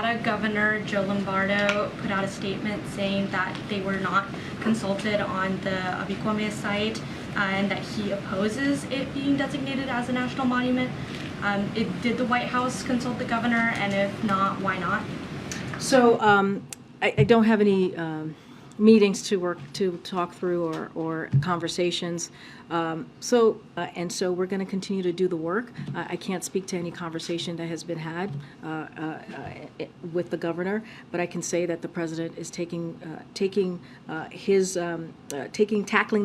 Nevada Governor Joe Lombardo put out a statement saying that they were not consulted on the Avi Kwa Ame site and that he opposes it being designated as a national monument. Did the White House consult the governor, and if not, why not? So I don't have any meetings to talk through or conversations. And so we're going to continue to do the work. I can't speak to any conversation that has been had with the governor, but I can say that the president is tackling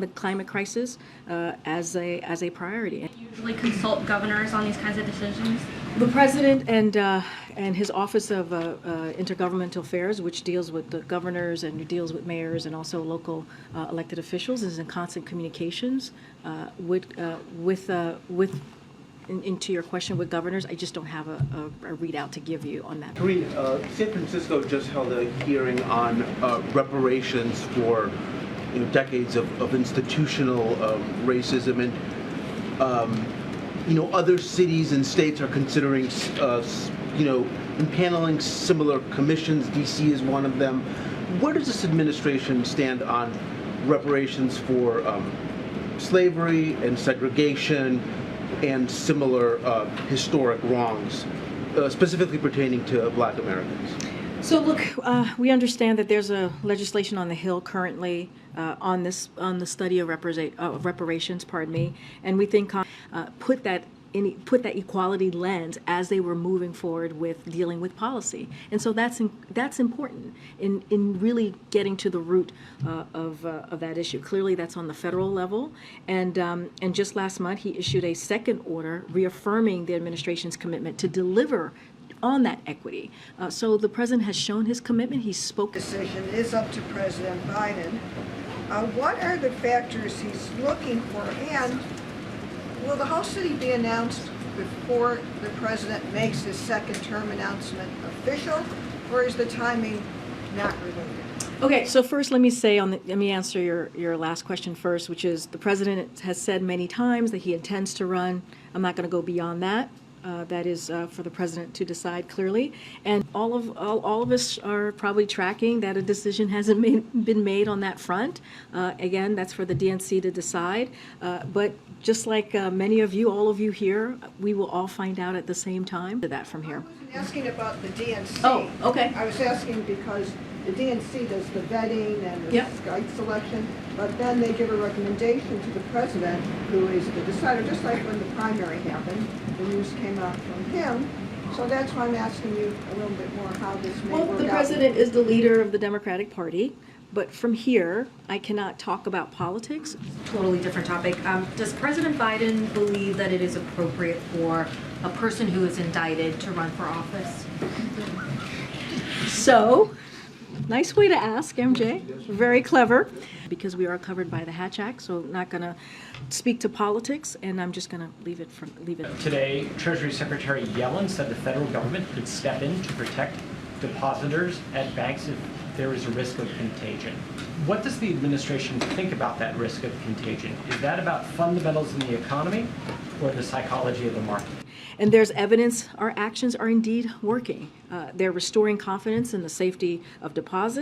the climate crisis as a priority. Do you usually consult governors on these kinds of decisions? The president and his Office of Intergovernmental Affairs, which deals with the governors and deals with mayors and also local elected officials, is in constant communications into your question with governors. I just don't have a readout to give you on that. Karine, San Francisco just held a hearing on reparations for decades of institutional racism, and other cities and states are considering impaneling similar commissions. DC is one of them. Where does this administration stand on reparations for slavery and segregation and similar historic wrongs, specifically pertaining to Black Americans? So look, we understand that there's a legislation on the Hill currently on the study of reparations, and we think put that equality lens as they were moving forward with dealing with policy, and so that's important in really getting to the root of that issue. Clearly, that's on the federal level, and just last month he issued a second order reaffirming the administration's commitment to deliver on that equity. So the president has shown his commitment. He spoke. Decision is up to President Biden. What are the factors he's looking for, and will the whole city be announced before the president makes his second term announcement official, or is the timing not related? Okay, so first let me answer your last question first, which is the president has said many times that he intends to run. I'm not going to go beyond that. That is for the president to decide clearly, and all of us are probably tracking that a decision hasn't been made on that front. Again, that's for the DNC to decide. But just like many of you, all of you here, we will all find out at the same time. To that from here. I wasn't asking about the DNC. Oh, okay. I was asking because the DNC does the vetting and the site selection, but then they give a recommendation to the president, who is the decider, just like when the primary happened. The news came out from him. So that's why I'm asking you a little bit more how this may work out. Well, the president is the leader of the Democratic Party, but from here, I cannot talk about politics. Totally different topic. Does President Biden believe that it is appropriate for a person who is indicted to run for office? So, nice way to ask, MJ. Very clever. Because we are covered by the Hatch Act, so I'm not going to speak to politics, and I'm just going to leave it. Today, Treasury Secretary Yellen said the federal government could step in to protect depositors at banks if there is a risk of contagion. What does the administration think about that risk of contagion? Is that about fundamentals in the economy or the psychology of the market? And there's evidence our actions are indeed working. They're restoring confidence in the safety of deposits.